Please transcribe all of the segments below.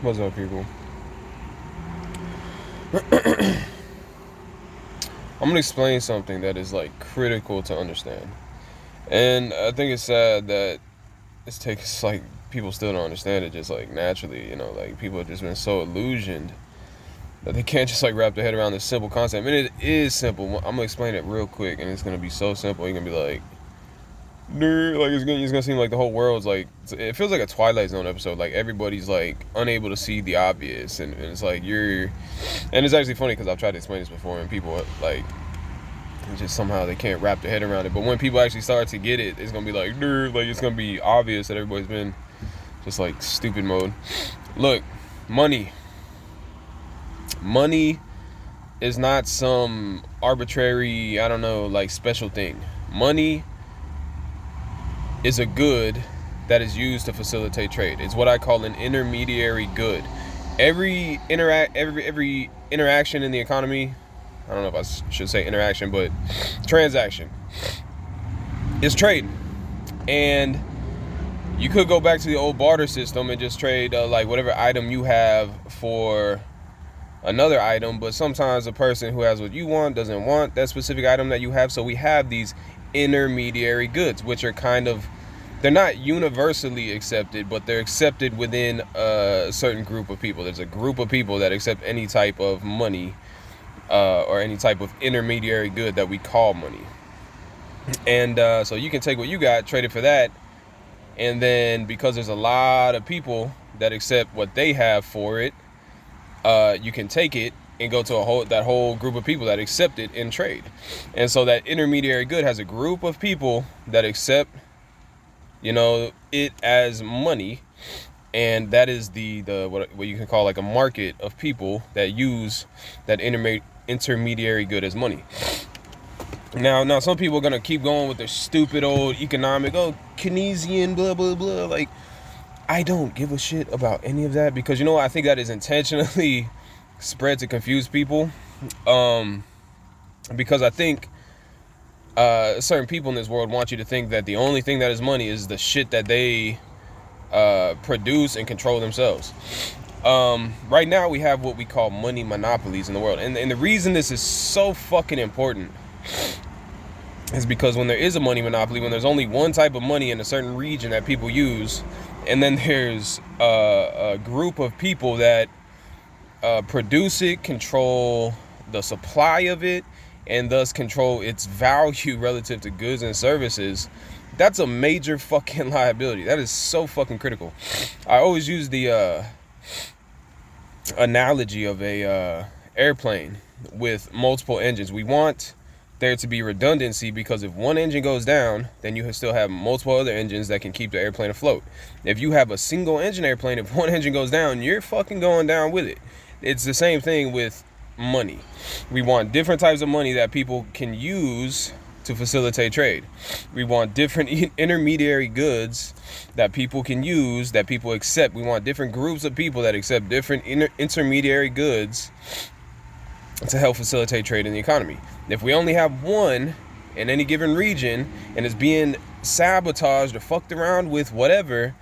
What's up, people? I'm gonna explain something that is like critical to understand, and I think it's sad that it's like people still don't understand it. Just like naturally, like people have just been so illusioned that they can't just like wrap their head around this simple concept. And it is simple. I'm gonna explain it real quick, and it's gonna be so simple. You're gonna be like, nerd, like it's gonna seem like the whole world's like, it feels like a Twilight Zone episode. Like everybody's like unable to see the obvious, and it's like and it's actually funny because I've tried to explain this before, and people like just somehow they can't wrap their head around it. But when people actually start to get it, it's gonna be like, nerd, like it's gonna be obvious that everybody's been just like stupid mode. Look, money is not some arbitrary, I don't know, like special thing. Money is a good that is used to facilitate trade. It's what I call an intermediary good. Every interaction in the economy, I don't know if I should say interaction, but transaction is trade. And you could go back to the old barter system and just trade like whatever item you have for another item, but sometimes a person who has what you want doesn't want that specific item that you have. So we have these intermediary goods, which are they're not universally accepted, but they're accepted within a certain group of people. There's a group of people that accept any type of money or any type of intermediary good that we call money. And so you can take what you got, trade it for that, and then because there's a lot of people that accept what they have for it, you can take it and go to that whole group of people that accept it in trade. And so that intermediary good has a group of people that accept it as money, and that is the what you can call like a market of people that use that intermediary good as money. Now some people are gonna keep going with their stupid old economic, Keynesian, blah blah blah. Like, I don't give a shit about any of that, because I think that is intentionally spread to confuse people, because I think certain people in this world want you to think that the only thing that is money is the shit that they produce and control themselves. Right now we have what we call money monopolies in the world, and the reason this is so fucking important is because when there is a money monopoly, when there's only one type of money in a certain region that people use, and then there's a group of people that produce it, control the supply of it, and thus control its value relative to goods and services, that's a major fucking liability. That is so fucking critical. I always use the analogy of a airplane with multiple engines. We want there to be redundancy, because if one engine goes down, then you still have multiple other engines that can keep the airplane afloat. If you have a single engine airplane, if one engine goes down, you're fucking going down with it. It's the same thing with money. We want different types of money that people can use to facilitate trade. We want different intermediary goods that people can use, that people accept. We want different groups of people that accept different intermediary goods to help facilitate trade in the economy. If we only have one in any given region and it's being sabotaged or fucked around with whatever,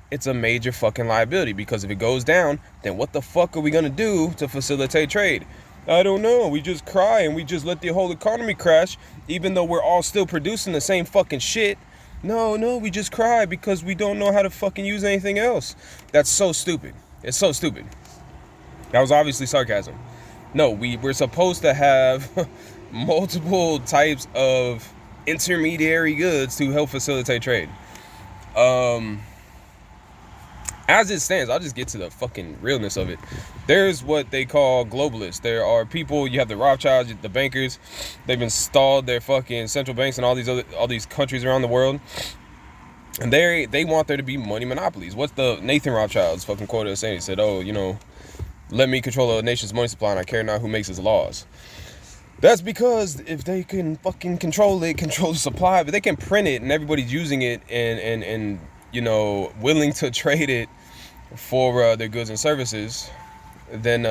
it's a major fucking liability, because if it goes down, then what the fuck are we gonna do to facilitate trade? I don't know. We just cry and we just let the whole economy crash, even though we're all still producing the same fucking shit. No, we just cry because we don't know how to fucking use anything else. That's so stupid. It's so stupid. That was obviously sarcasm. No, we're supposed to have multiple types of intermediary goods to help facilitate trade. As it stands, I'll just get to the fucking realness of it. There's what they call globalists. There are people, you have the Rothschilds, the bankers. They've installed their fucking central banks in all these countries around the world. And they want there to be money monopolies. What's the Nathan Rothschild's fucking quote saying? He said, let me control a nation's money supply and I care not who makes its laws. That's because if they can fucking control the supply, but they can print it and everybody's using it and willing to trade it for their goods and services, then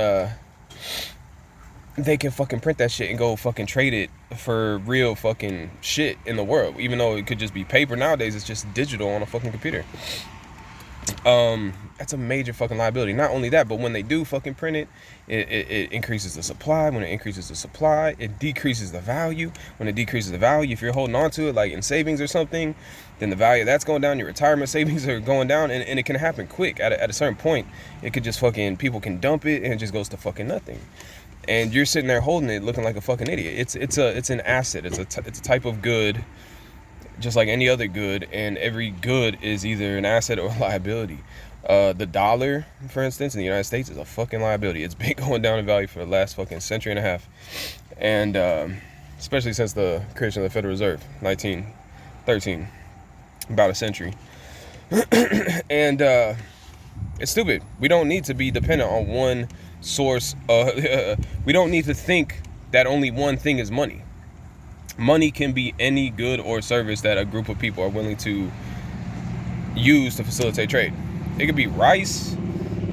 they can fucking print that shit and go fucking trade it for real fucking shit in the world. Even though it could just be paper nowadays, it's just digital on a fucking computer. That's a major fucking liability. Not only that, but when they do fucking print it, it increases the supply. When it increases the supply, it decreases the value. When it decreases the value, if you're holding on to it like in savings or something, then the value that's going down. Your retirement savings are going down, and it can happen quick. At a certain point, it could just fucking, people can dump it and it just goes to fucking nothing. And you're sitting there holding it, looking like a fucking idiot. It's an asset. It's a type of good, just like any other good, and every good is either an asset or a liability. The dollar, for instance, in the United States is a fucking liability. It's been going down in value for the last fucking century and a half, and especially since the creation of the Federal Reserve, 1913, about a century. And it's stupid. We don't need to be dependent on one source. We don't need to think that only one thing is money. Money can be any good or service that a group of people are willing to use to facilitate trade. It could be rice.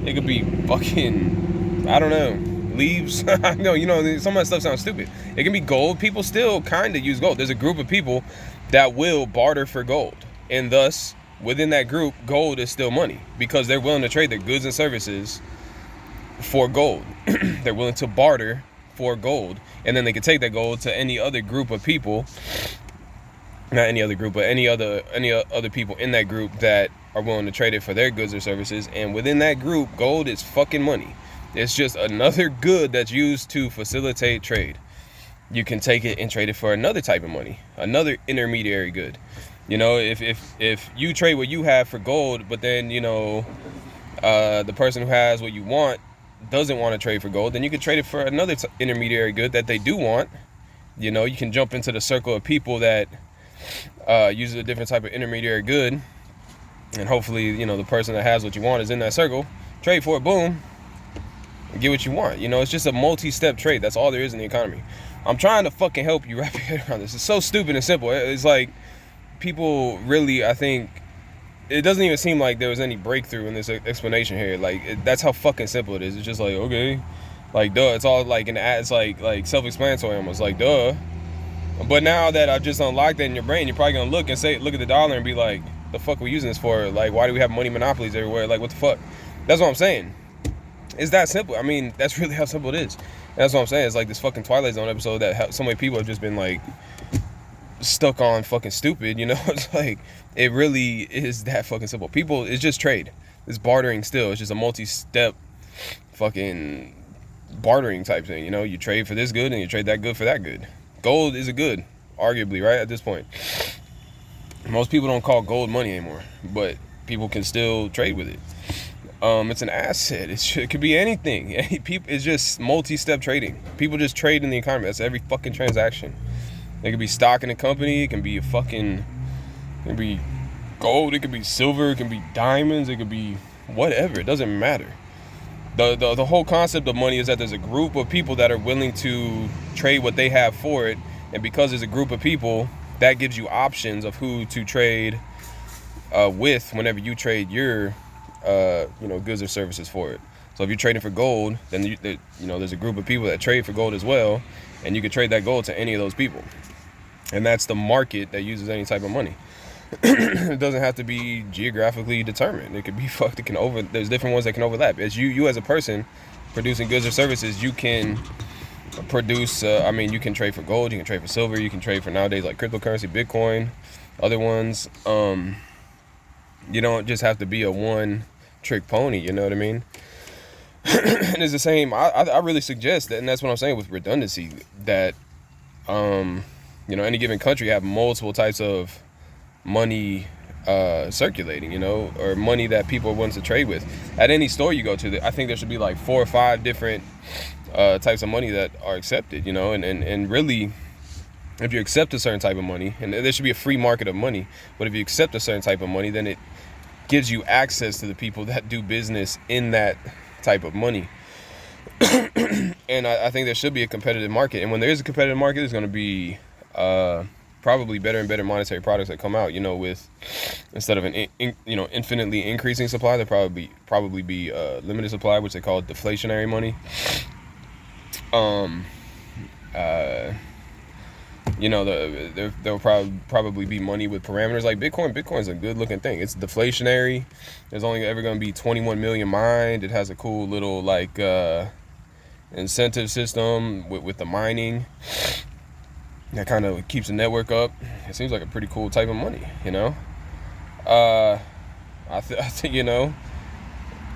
It could be fucking, I don't know, leaves. I know, some of that stuff sounds stupid. It can be gold. People still kind of use gold. There's a group of people that will barter for gold. And thus, within that group, gold is still money because they're willing to trade their goods and services for gold. They're willing to barter for gold, and then they can take that gold to any other group of people, not any other group, but any other people in that group that are willing to trade it for their goods or services. And within that group, gold is fucking money. It's just another good that's used to facilitate trade. You can take it and trade it for another type of money, another intermediary good. If you trade what you have for gold, but then the person who has what you want doesn't want to trade for gold, then you can trade it for another intermediary good that they do want. You can jump into the circle of people that uses a different type of intermediary good, and hopefully the person that has what you want is in that circle. Trade for it, boom, and get what you want. It's just a multi-step trade. That's all there is in the economy. I'm trying to fucking help you wrap your head around this. It's so stupid and simple. It's like people really, I think, it doesn't even seem like there was any breakthrough in this explanation here. Like, that's how fucking simple it is. It's just like, okay, like, duh. It's all like it's like self-explanatory almost, like, duh. But now that I've just unlocked that in your brain, you're probably gonna look at the dollar and be like, the fuck are we using this for? Like, why do we have money monopolies everywhere? Like, what the fuck? That's what I'm saying. It's that simple. I mean, that's really how simple it is. That's what I'm saying. It's like this fucking Twilight Zone episode that so many people have just been like stuck on fucking stupid. It's like, it really is that fucking simple. People, it's just trade. It's bartering still. It's just a multi-step fucking bartering type thing. You trade for this good and you trade that good for that good. Gold is a good, arguably, right, at this point. Most people don't call gold money anymore, but people can still trade with it. It's an asset. It could be anything. It's just multi-step trading. People just trade in the economy. That's every fucking transaction. It could be stock in a company. It can be it can be gold. It could be silver. It can be diamonds. It could be whatever. It doesn't matter. The whole concept of money is that there's a group of people that are willing to trade what they have for it, and because there's a group of people, that gives you options of who to trade with whenever you trade your goods or services for it. So if you're trading for gold, then there's a group of people that trade for gold as well, and you can trade that gold to any of those people. And that's the market that uses any type of money. It doesn't have to be geographically determined. It could be there's different ones that can overlap. As you as a person producing goods or services, you can produce, you can trade for gold, you can trade for silver, you can trade for nowadays like cryptocurrency, Bitcoin, other ones. You don't just have to be a one trick pony, you know what I mean? And it's the same, I really suggest that, and that's what I'm saying with redundancy, that any given country have multiple types of money circulating, or money that people are willing to trade with. At any store you go to, I think there should be like 4 or 5 different types of money that are accepted, and really, if you accept a certain type of money, and there should be a free market of money, but if you accept a certain type of money, then it gives you access to the people that do business in that type of money. And I think there should be a competitive market, and when there is a competitive market, there's going to be probably better and better monetary products that come out, with, instead of an infinitely increasing supply, there probably be limited supply, which they call deflationary money. there'll probably be money with parameters like Bitcoin. Bitcoin's a good looking thing. It's deflationary. There's only ever going to be 21 million mined. It has a cool little like incentive system with the mining that kind of keeps the network up. It seems like a pretty cool type of money, I think,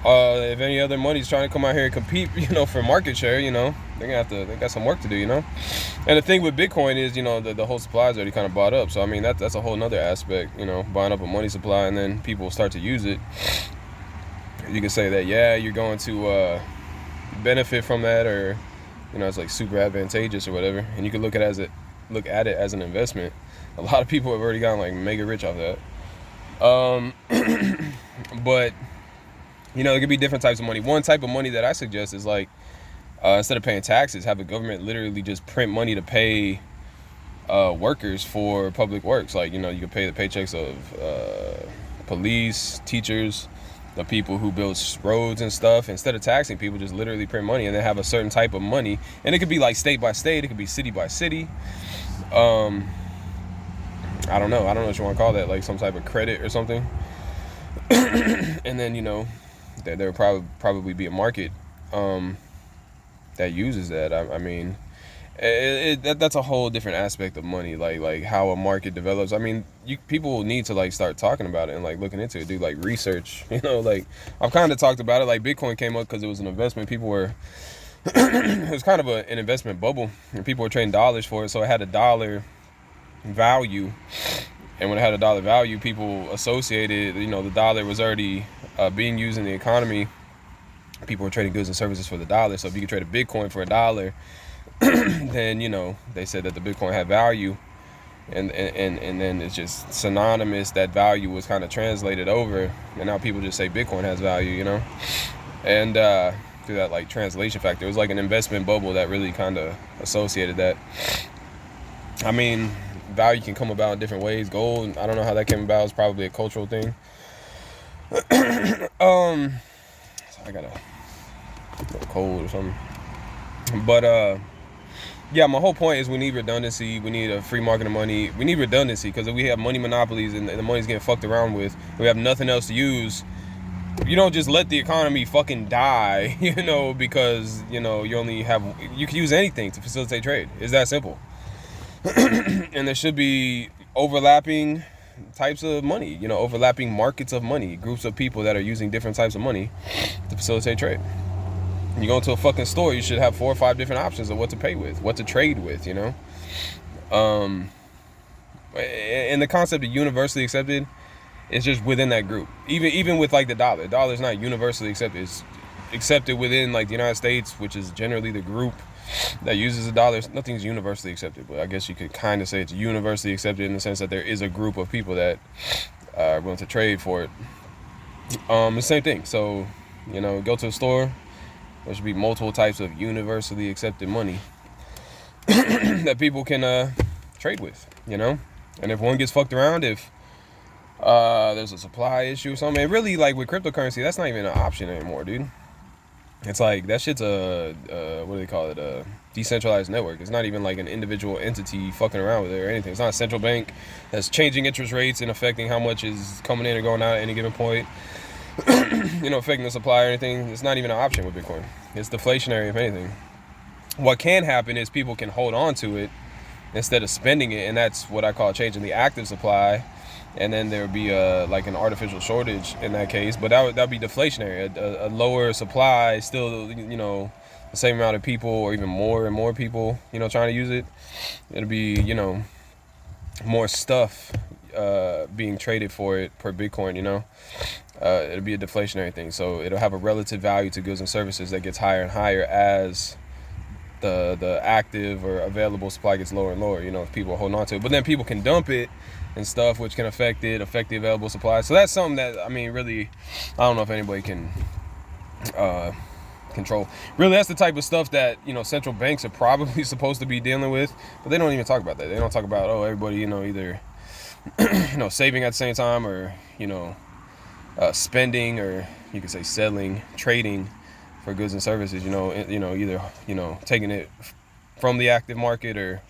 if any other money's trying to come out here and compete, for market share, they got some work to do, And the thing with Bitcoin is, the whole supply is already kind of bought up. So, I mean, that's a whole nother aspect, buying up a money supply, and then people start to use it. You can say that, yeah, you're going to benefit from that, or, it's like super advantageous or whatever. And you can look at it as an investment. A lot of people have already gotten like mega rich off that. But there could be different types of money. One type of money that I suggest is like, instead of paying taxes, have the government literally just print money to pay workers for public works. Like, you can pay the paychecks of police, teachers, the people who build roads and stuff. Instead of taxing people, just literally print money and then have a certain type of money. And it could be like state by state. It could be city by city. I don't know what you want to call that, like some type of credit or something. And then, there will probably be a market that uses that. I mean, that's a whole different aspect of money, like how a market develops. I mean, people need to like start talking about it and like looking into it, do like research. Like I've kind of talked about it. Like Bitcoin came up because it was an investment. People were it was kind of an investment bubble, and people were trading dollars for it, so it had a dollar value. And when it had a dollar value, people associated, the dollar was already being used in the economy. People were trading goods and services for the dollar. So if you could trade a Bitcoin for $1, then, they said that the Bitcoin had value. And then it's just synonymous. That value was kind of translated over. And now people just say Bitcoin has value, And through that like translation factor, it was like an investment bubble that really kind of associated that. I mean, value can come about in different ways. Gold, I don't know how that came about. It's probably a cultural thing. So I got a cold or something. But yeah, my whole point is we need redundancy. We need a free market of money. We need redundancy, because if we have money monopolies and the money's getting fucked around with, we have nothing else to use. You don't just let the economy fucking die, because you can use anything to facilitate trade. It's that simple. And there should be overlapping types of money, overlapping markets of money, groups of people that are using different types of money to facilitate trade. You go into a fucking store, you should have 4 or 5 different options of what to pay with, what to trade with, And the concept of universally accepted is just within that group. Even with like the dollar. The dollar is not universally accepted. It's accepted within like the United States, which is generally the group that uses the dollar. Nothing's universally accepted, but I guess you could kind of say it's universally accepted in the sense that there is a group of people that are willing to trade for it. The same thing. So, go to a store, there should be multiple types of universally accepted money that people can trade with, And if one gets fucked around, if there's a supply issue or something, and really like with cryptocurrency, that's not even an option anymore, dude. It's like that shit's a what do they call it? A decentralized network. It's not even like an individual entity fucking around with it or anything. It's not a central bank that's changing interest rates and affecting how much is coming in or going out at any given point. Affecting the supply or anything. It's not even an option with Bitcoin. It's deflationary, if anything. What can happen is people can hold on to it instead of spending it, and that's what I call changing the active supply. And then there would be like an artificial shortage in that case, but that would be deflationary. A lower supply, still the same amount of people, or even more and more people trying to use it. It'll be more stuff being traded for it per Bitcoin. It'll be a deflationary thing, so it'll have a relative value to goods and services that gets higher and higher as the active or available supply gets lower and lower. If people hold on to it, but then people can dump it and stuff, which can affect the available supply. So that's something that, I mean, really, I don't know if anybody can control. Really, that's the type of stuff that central banks are probably supposed to be dealing with, but they don't even talk about that. They don't talk about everybody either saving at the same time, or spending, or you could say selling, trading for goods and services. Either taking it from the active market or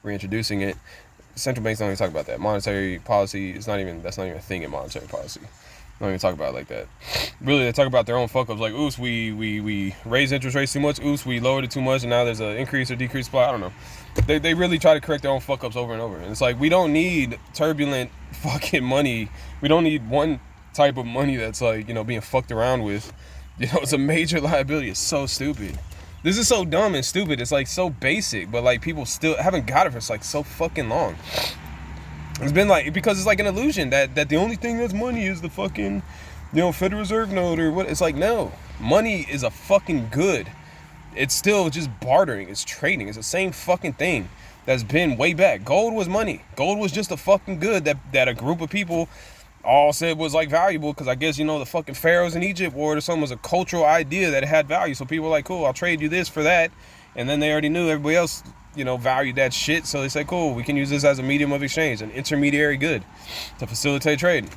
reintroducing it. Central banks don't even talk about that. Monetary policy is not even, that's not even a thing in monetary policy. Don't even talk about it like that. Really, they talk about their own fuck ups, like, oops, we raised interest rates too much, oops, we lowered it too much, and now there's an increase or decrease supply. I don't know. They really try to correct their own fuck ups over and over. And it's like, we don't need turbulent fucking money. We don't need one type of money that's like, being fucked around with. It's a major liability. It's so stupid. This is so dumb and stupid. It's like so basic, but like people still haven't got it for like so fucking long. It's been like, because it's like an illusion that the only thing that's money is the fucking, Federal Reserve note or what. It's like, no, money is a fucking good. It's still just bartering. It's trading. It's the same fucking thing that's been way back. Gold was money. Gold was just a fucking good that a group of people all said was like valuable, because I guess, the fucking pharaohs in Egypt wore it or something, was a cultural idea that it had value. So people were like, cool, I'll trade you this for that. And then they already knew everybody else, valued that shit. So they said, cool, we can use this as a medium of exchange, an intermediary good to facilitate trade.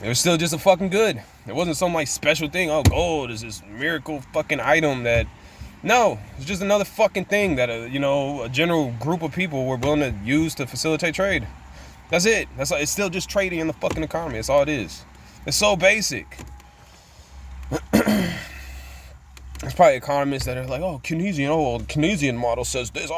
It was still just a fucking good. It wasn't some like special thing. Oh, gold is this miracle fucking item that, no, it's just another fucking thing that, a general group of people were willing to use to facilitate trade. That's it. That's like, it's still just trading in the fucking economy. That's all it is. It's so basic. There's probably economists that are like, oh, Keynesian model says this.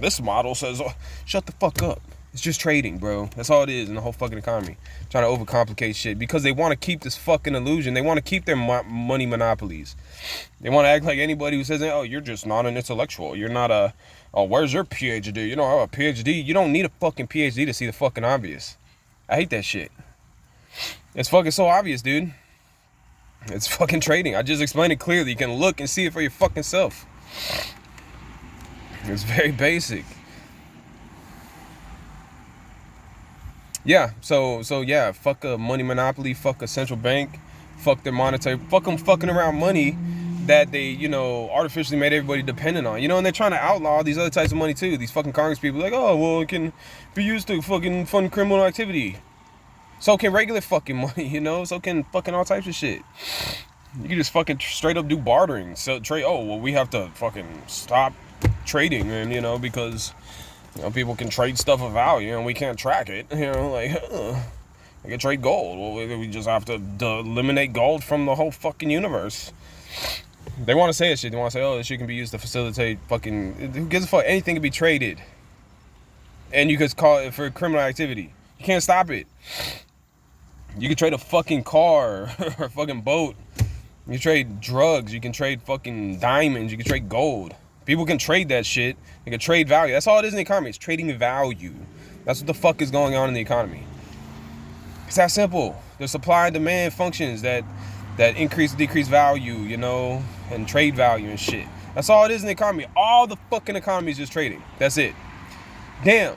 This model says, oh, shut the fuck up. It's just trading, bro. That's all it is in the whole fucking economy. Trying to overcomplicate shit because they want to keep this fucking illusion. They want to keep their money monopolies. They want to act like anybody who says, oh, you're just not an intellectual. You're not where's your PhD? I have a PhD. You don't need a fucking PhD to see the fucking obvious. I hate that shit. It's fucking so obvious, dude. It's fucking trading. I just explained it clearly. You can look and see it for your fucking self. It's very basic. Yeah, so yeah, fuck a money monopoly, fuck a central bank, fuck their monetary, fuck them fucking around money that they, artificially made everybody dependent on. And they're trying to outlaw these other types of money too. These fucking Congress people like, oh, well, it can be used to fucking fund criminal activity. So can regular fucking money, so can fucking all types of shit. You can just fucking straight up do bartering. So trade, oh, well, we have to fucking stop trading, and, because, people can trade stuff of value and we can't track it, like, they can trade gold. Well, we just have to eliminate gold from the whole fucking universe. They want to say that shit. They want to say, oh, this shit can be used to facilitate fucking, who gives a fuck? Anything can be traded. And you could call it for criminal activity. You can't stop it. You can trade a fucking car or a fucking boat. You can trade drugs. You can trade fucking diamonds. You can trade gold. People can trade that shit. They can trade value. That's all it is in the economy. It's trading value. That's what the fuck is going on in the economy. It's that simple. There's supply and demand functions that increase and decrease value, and trade value and shit. That's all it is in the economy. All the fucking economy is just trading. That's it. Damn.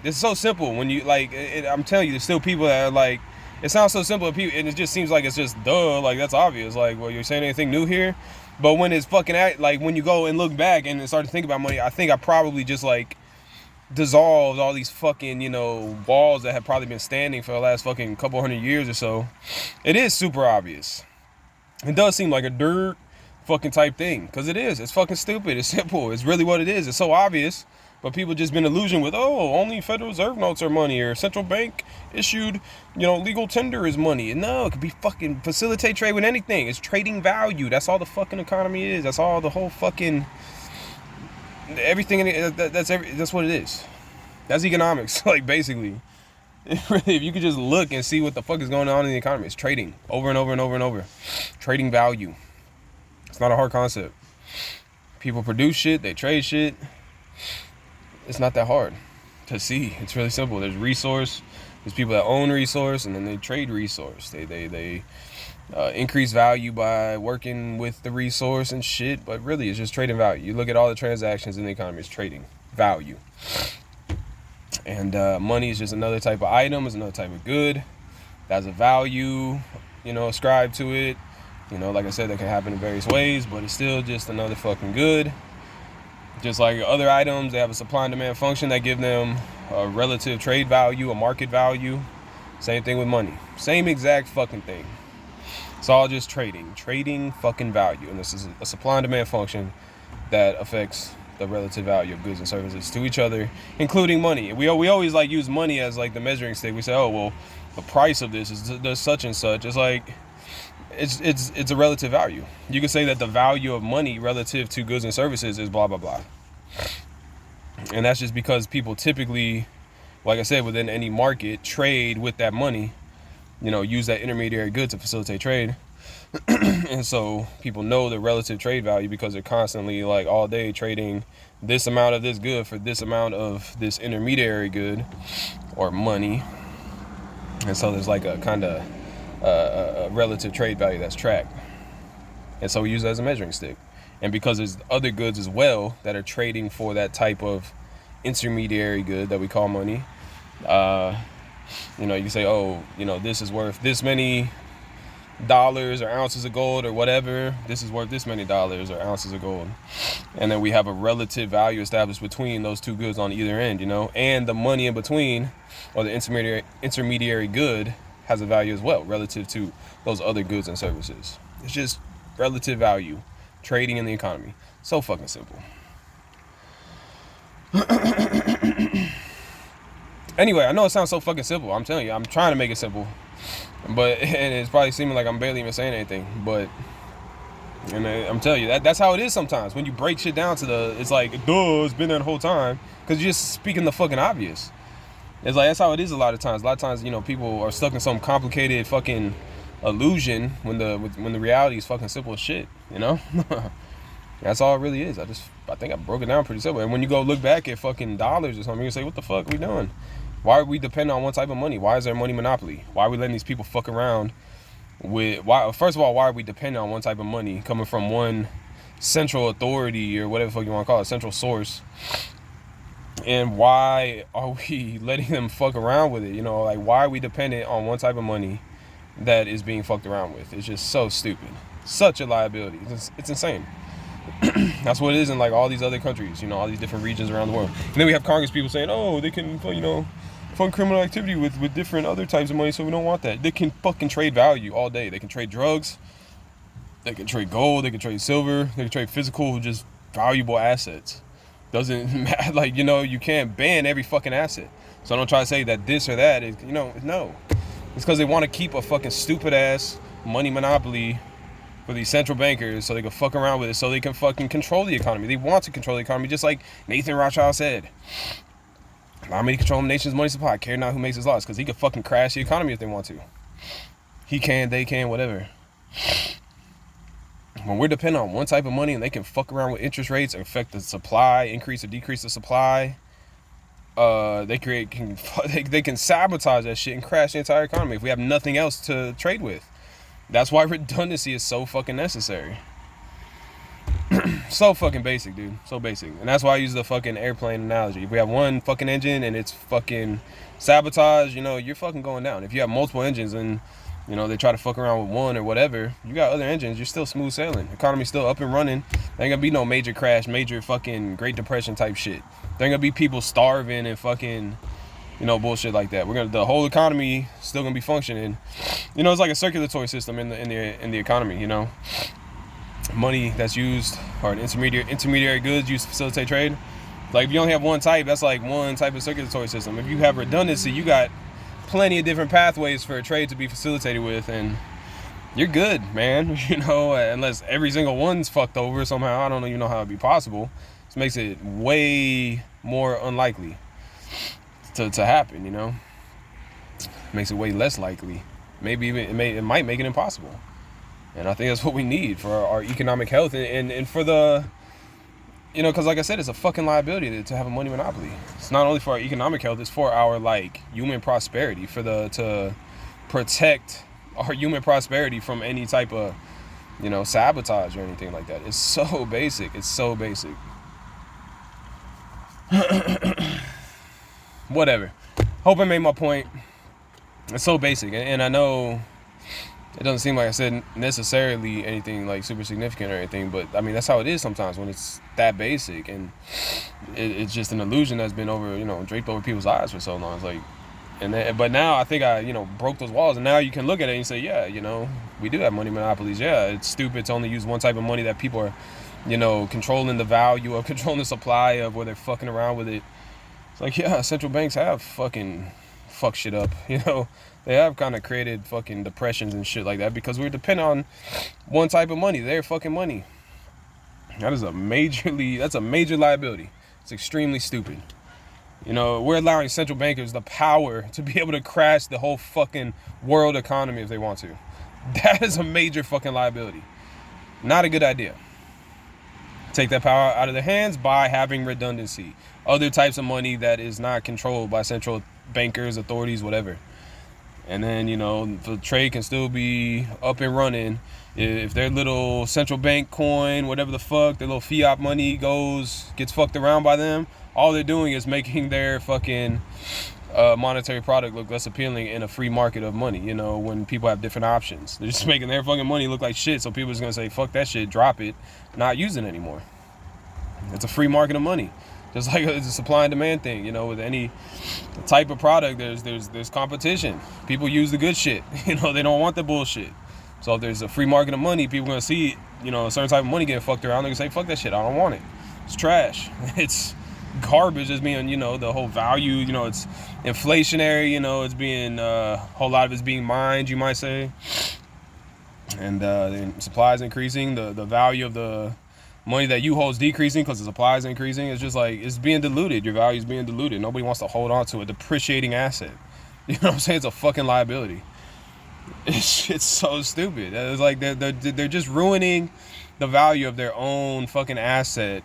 It's so simple when you, like, I'm telling you, there's still people that are like, it sounds so simple to people, and it just seems like it's just duh, like that's obvious. Like, well, you're saying anything new here? But when it's fucking, like, when you go and look back and start to think about money, I think I probably just, like, dissolved all these fucking, walls that have probably been standing for the last fucking couple hundred years or so. It is super obvious. It does seem like a dirt fucking type thing, because it is. It's fucking stupid. It's simple. It's really what it is. It's so obvious. But people just been illusioned with, oh, only Federal Reserve notes are money, or central bank issued, legal tender is money. And no, it could be fucking facilitate trade with anything. It's trading value. That's all the fucking economy is. That's all the whole fucking everything. That's what it is. That's economics, like, basically. Really, if you could just look and see what the fuck is going on in the economy, it's trading over and over and over and over. Trading value. It's not a hard concept. People produce shit. They trade shit. It's not that hard to see. It's really simple. There's resource. There's people that own resource, and then they trade resource. They increase value by working with the resource and shit. But really, it's just trading value. You look at all the transactions in the economy. It's trading value. And money is just another type of item. It's another type of good. That's a value, ascribed to it. Like I said, that can happen in various ways, but it's still just another fucking good. Just like other items, they have a supply and demand function that give them a relative trade value, a market value. Same thing with money. Same exact fucking thing. It's all just trading fucking value. And this is a supply and demand function that affects the relative value of goods and services to each other, including money. We always like use money as like the measuring stick. We say, oh well, the price of this is such and such. It's like it's a relative value. You can say that the value of money relative to goods and services is blah blah blah. And that's just because people typically, like I said, within any market, trade with that money, use that intermediary good to facilitate trade. And so people know the relative trade value because they're constantly like all day trading this amount of this good for this amount of this intermediary good or money. And so there's like a kind of a relative trade value that's tracked. And so we use it as a measuring stick. And because there's other goods as well that are trading for that type of intermediary good that we call money, you can say, oh, this is worth this many dollars or ounces of gold or whatever. This is worth this many dollars or ounces of gold. And then we have a relative value established between those two goods on either end, and the money in between, or the intermediary good, has a value as well relative to those other goods and services. It's just relative value trading in the economy. So fucking simple. Anyway, I know it sounds so fucking simple. I'm telling you, I'm trying to make it simple, and it's probably seeming like I'm barely even saying anything. But I'm telling you, that's how it is sometimes. When you break shit down to it's like, duh, it's been there the whole time, because you're just speaking the fucking obvious. It's like, that's how it is a lot of times. A lot of times, people are stuck in some complicated fucking illusion when the reality is fucking simple as shit. That's all it really is. I think I broke it down pretty simple. And when you go look back at fucking dollars or something, you say, what the fuck are we doing? Why are we dependent on one type of money? Why is there a money monopoly? Why are we letting these people fuck around with, first of all, why are we dependent on one type of money coming from one central authority or whatever the fuck you want to call it, central source? And why are we letting them fuck around with it? Like, why are we dependent on one type of money that is being fucked around with? It's just so stupid. Such a liability. It's insane. That's what it is in like all these other countries, all these different regions around the world. And then we have Congress people saying, oh, they can, fund criminal activity with different other types of money, so we don't want that. They can fucking trade value all day. They can trade drugs, they can trade gold, they can trade silver, they can trade physical, just valuable assets. Doesn't matter, like, you can't ban every fucking asset. So don't try to say that this or that is, no. It's because they want to keep a fucking stupid ass money monopoly for these central bankers so they can fuck around with it, so they can fucking control the economy. They want to control the economy, just like Nathan Rothschild said. Allow me to control the nation's money supply. Care not who makes his laws, because he could fucking crash the economy if they want to. He can, they can, whatever. When we're dependent on one type of money and they can fuck around with interest rates, affect the supply, increase or decrease the supply, they can sabotage that shit and crash the entire economy if we have nothing else to trade with. That's why redundancy is so fucking necessary. So fucking basic, dude. So basic. And that's why I use the fucking airplane analogy. If we have one fucking engine and it's fucking sabotage, you're fucking going down. If you have multiple engines and, they try to fuck around with one or whatever, you got other engines, you're still smooth sailing. Economy's still up and running. There ain't gonna be no major crash, major fucking Great Depression type shit. There ain't gonna be people starving and fucking, bullshit like that. The whole economy still gonna be functioning. It's like a circulatory system in the economy, Money that's used, or an intermediary goods used to facilitate trade. Like, if you only have one type, that's like one type of circulatory system. If you have redundancy, you got plenty of different pathways for a trade to be facilitated with, and you're good, man. Unless every single one's fucked over somehow. I don't even know how it'd be possible. This makes it way more unlikely to happen, Makes it way less likely. Maybe even it might make it impossible. And I think that's what we need for our economic health and for the, because like I said, it's a fucking liability to have a money monopoly. It's not only for our economic health, it's for our like human prosperity, to protect our human prosperity from any type of, sabotage or anything like that. It's so basic. It's so basic. Whatever. Hope I made my point. It's so basic, and I know it doesn't seem like I said necessarily anything like super significant or anything, but I mean, that's how it is sometimes when it's that basic, and it's just an illusion that's been draped over people's eyes for so long. It's like, And then, but now I think I, broke those walls, and now you can look at it and say, yeah, we do have money monopolies. Yeah, it's stupid to only use one type of money that people are, controlling the value of, controlling the supply of, where they're fucking around with it. It's like, yeah, central banks have fucking fucked shit up. They have kind of created fucking depressions and shit like that because we're dependent on one type of money, their fucking money. That's a major liability. It's extremely stupid. We're allowing central bankers the power to be able to crash the whole fucking world economy if they want to. That is a major fucking liability. Not a good idea. Take that power out of their hands by having redundancy. Other types of money that is not controlled by central bankers, authorities, whatever. And then, the trade can still be up and running. If their little central bank coin, whatever the fuck, their little fiat money gets fucked around by them, all they're doing is making their fucking monetary product look less appealing in a free market of money, when people have different options. They're just making their fucking money look like shit, so people are just going to say, fuck that shit, drop it, not use it anymore. It's a free market of money. Just like it's a supply and demand thing, with any type of product, there's competition. People use the good shit, they don't want the bullshit. So if there's a free market of money, people are going to see, a certain type of money getting fucked around. They're going to say, fuck that shit, I don't want it. It's trash. It's garbage as being, the whole value, it's inflationary, it's being, a whole lot of it's being mined, you might say. And the supply is increasing. The value of the money that you hold is decreasing because the supply is increasing. It's just like, it's being diluted. Your value is being diluted. Nobody wants to hold on to a depreciating asset. You know what I'm saying? It's a fucking liability. It's so stupid. It's like they're just ruining the value of their own fucking asset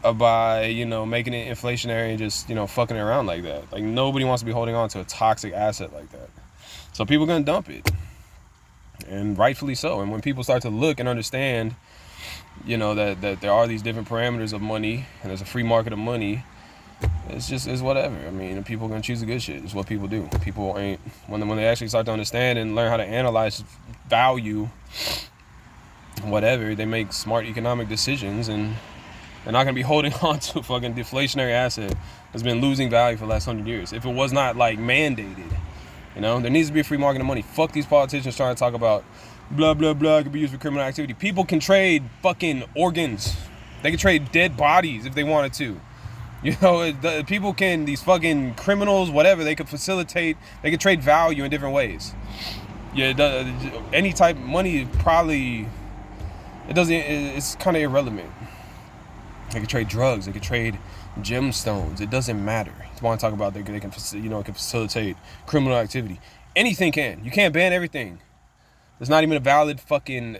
by making it inflationary and just fucking around like that. Like, nobody wants to be holding on to a toxic asset like that. So people are gonna dump it, and rightfully so. And when people start to look and understand, that there are these different parameters of money and there's a free market of money, it's whatever. I mean, people are gonna choose the good shit. It's what people do. People ain't when they actually start to understand and learn how to analyze value, whatever, they make smart economic decisions, and they're not gonna be holding on to a fucking deflationary asset that's been losing value for the last 100 years. If it was not like mandated, there needs to be a free market of money. Fuck these politicians trying to talk about blah blah blah, it could be used for criminal activity. People can trade fucking organs. They can trade dead bodies if they wanted to. People can, these fucking criminals, whatever, they could trade value in different ways. Yeah, any type of money probably, it's kind of irrelevant. They can trade drugs, they can trade gemstones, it doesn't matter. You want to talk about they can facilitate criminal activity. Anything can. You can't ban everything. There's not even a valid fucking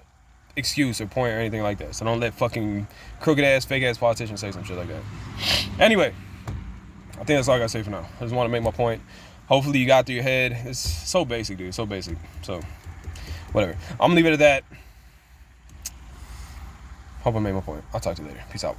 excuse or point or anything like that. So don't let fucking crooked ass, fake ass politicians say some shit like that. Anyway, I think that's all I gotta say for now. I just want to make my point. Hopefully you got through your head. It's so basic, dude. So basic. So, whatever. I'm gonna leave it at that. Hope I made my point. I'll talk to you later. Peace out.